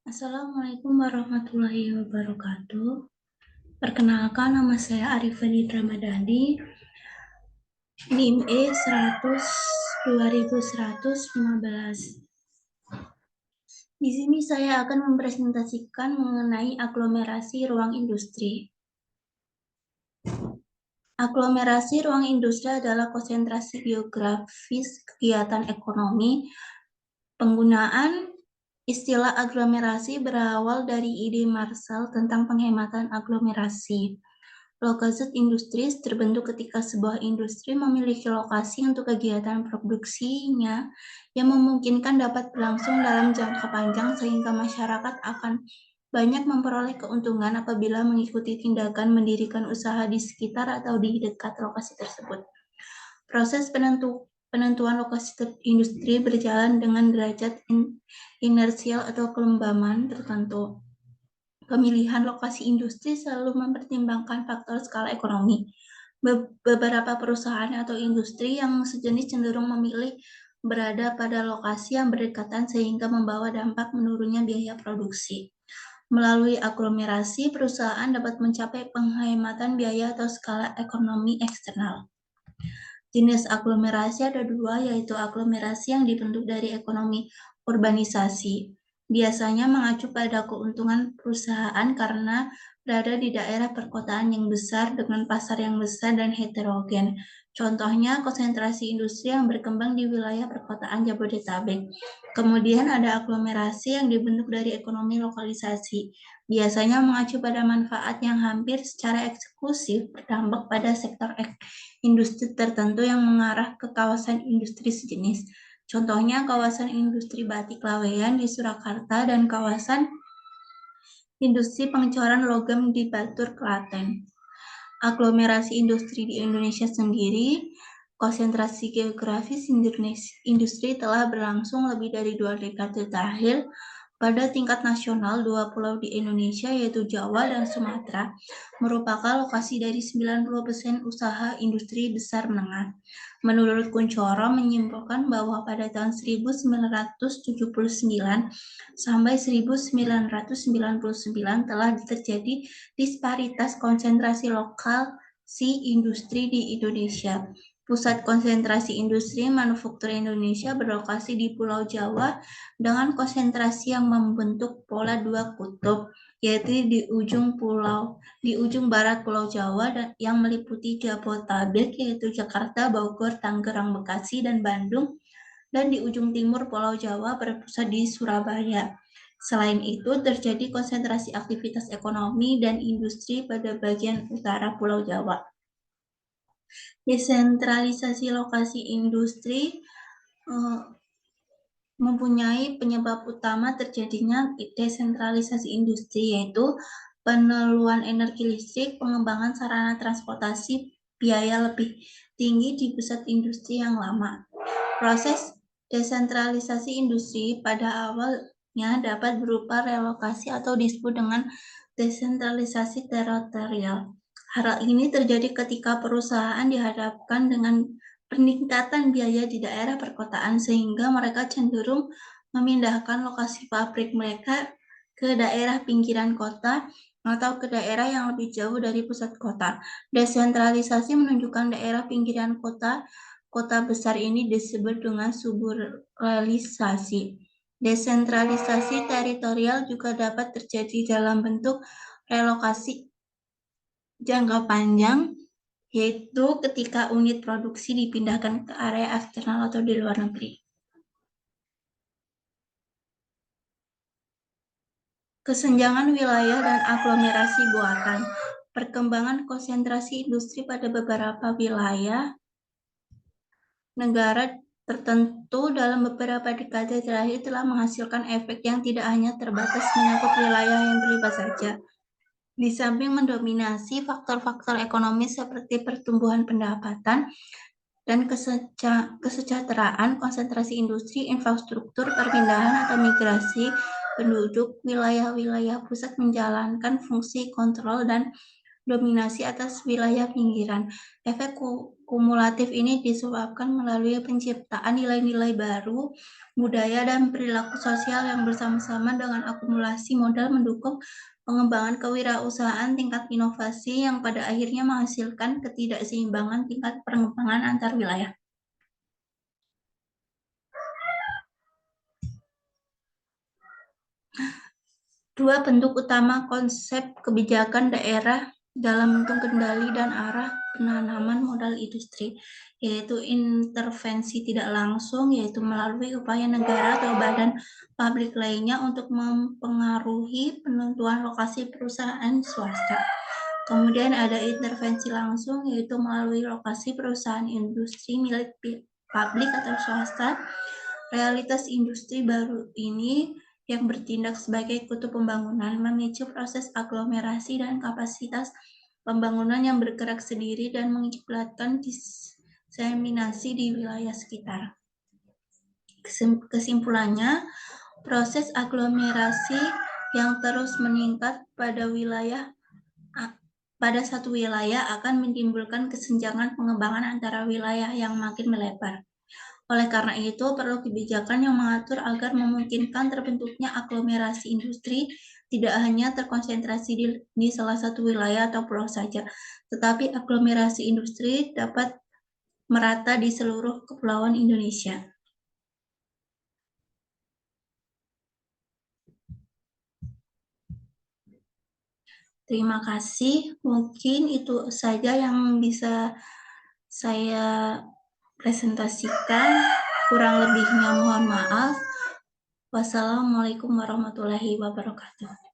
Assalamualaikum warahmatullahi wabarakatuh. Perkenalkan, nama saya Arifin Ramadhani, NIM E 100 2115. Di sini saya akan mempresentasikan mengenai aglomerasi ruang industri. Aglomerasi ruang industri adalah konsentrasi geografis kegiatan ekonomi. Penggunaan istilah aglomerasi berawal dari ide Marshall tentang penghematan aglomerasi. Lokasi industri terbentuk ketika sebuah industri memiliki lokasi untuk kegiatan produksinya yang memungkinkan dapat berlangsung dalam jangka panjang sehingga masyarakat akan banyak memperoleh keuntungan apabila mengikuti tindakan mendirikan usaha di sekitar atau di dekat lokasi tersebut. Proses penentuan lokasi industri berjalan dengan derajat inersial atau kelembaman tertentu. Pemilihan lokasi industri selalu mempertimbangkan faktor skala ekonomi. Beberapa perusahaan atau industri yang sejenis cenderung memilih berada pada lokasi yang berdekatan sehingga membawa dampak menurunnya biaya produksi. Melalui aglomerasi, perusahaan dapat mencapai penghematan biaya atau skala ekonomi eksternal. Jenis aglomerasi ada dua, yaitu aglomerasi yang dibentuk dari ekonomi urbanisasi. Biasanya mengacu pada keuntungan perusahaan karena berada di daerah perkotaan yang besar dengan pasar yang besar dan heterogen. Contohnya konsentrasi industri yang berkembang di wilayah perkotaan Jabodetabek. Kemudian ada aglomerasi yang dibentuk dari ekonomi lokalisasi. Biasanya mengacu pada manfaat yang hampir secara eksklusif berdampak pada sektor industri tertentu yang mengarah ke kawasan industri sejenis. Contohnya kawasan industri batik Laweyan di Surakarta dan kawasan industri pengecoran logam di Batur, Klaten. Aglomerasi industri di Indonesia sendiri, konsentrasi geografis industri telah berlangsung lebih dari 2 dekade terakhir. Pada tingkat nasional, 2 pulau di Indonesia yaitu Jawa dan Sumatera merupakan lokasi dari 90% usaha industri besar menengah. Menurut Kuncoro menyimpulkan bahwa pada tahun 1979 sampai 1999 telah terjadi disparitas konsentrasi lokasi industri di Indonesia. Pusat konsentrasi industri manufaktur Indonesia berlokasi di Pulau Jawa dengan konsentrasi yang membentuk pola dua kutub, yaitu di ujung barat Pulau Jawa dan yang meliputi Jabodetabek yaitu Jakarta, Bogor, Tangerang, Bekasi, dan Bandung, dan di ujung timur Pulau Jawa berpusat di Surabaya. Selain itu, terjadi konsentrasi aktivitas ekonomi dan industri pada bagian utara Pulau Jawa. Desentralisasi lokasi industri mempunyai penyebab utama terjadinya desentralisasi industri, yaitu peneluan energi listrik, pengembangan sarana transportasi, biaya lebih tinggi di pusat industri yang lama. Proses desentralisasi industri pada awalnya dapat berupa relokasi atau disebut dengan desentralisasi teritorial. Hal ini terjadi ketika perusahaan dihadapkan dengan peningkatan biaya di daerah perkotaan sehingga mereka cenderung memindahkan lokasi pabrik mereka ke daerah pinggiran kota atau ke daerah yang lebih jauh dari pusat kota. Desentralisasi menunjukkan daerah pinggiran kota besar ini disebut dengan suburbanisasi. Desentralisasi teritorial juga dapat terjadi dalam bentuk relokasi jangka panjang, yaitu ketika unit produksi dipindahkan ke area eksternal atau di luar negeri. Kesenjangan wilayah dan aglomerasi buatan. Perkembangan konsentrasi industri pada beberapa wilayah negara tertentu dalam beberapa dekade terakhir telah menghasilkan efek yang tidak hanya terbatas menyangkut wilayah yang terlibat saja. Di samping mendominasi faktor-faktor ekonomi seperti pertumbuhan pendapatan dan kesejahteraan, konsentrasi industri, infrastruktur, perpindahan atau migrasi penduduk, wilayah-wilayah pusat menjalankan fungsi kontrol dan dominasi atas wilayah pinggiran. Efek kumulatif ini disebabkan melalui penciptaan nilai-nilai baru, budaya, dan perilaku sosial yang bersama-sama dengan akumulasi modal mendukung pengembangan kewirausahaan tingkat inovasi yang pada akhirnya menghasilkan ketidakseimbangan tingkat pengembangan antar wilayah. Dua bentuk utama konsep kebijakan daerah dalam bentuk kendali dan arah penanaman modal industri, yaitu intervensi tidak langsung, yaitu melalui upaya negara atau badan publik lainnya untuk mempengaruhi penentuan lokasi perusahaan swasta. Kemudian ada intervensi langsung, yaitu melalui lokasi perusahaan industri milik publik atau swasta. Realitas industri baru ini yang bertindak sebagai kutub pembangunan memicu proses aglomerasi dan kapasitas pembangunan yang bergerak sendiri dan mengibatkan diseminasi di wilayah sekitar. Kesimpulannya, proses aglomerasi yang terus meningkat pada satu wilayah akan menimbulkan kesenjangan pengembangan antara wilayah yang makin melebar. Oleh karena itu, perlu kebijakan yang mengatur agar memungkinkan terbentuknya aglomerasi industri tidak hanya terkonsentrasi di salah satu wilayah atau pulau saja, tetapi aglomerasi industri dapat merata di seluruh kepulauan Indonesia. Terima kasih. Mungkin itu saja yang bisa saya presentasikan. Kurang lebihnya mohon maaf. Wassalamualaikum warahmatullahi wabarakatuh.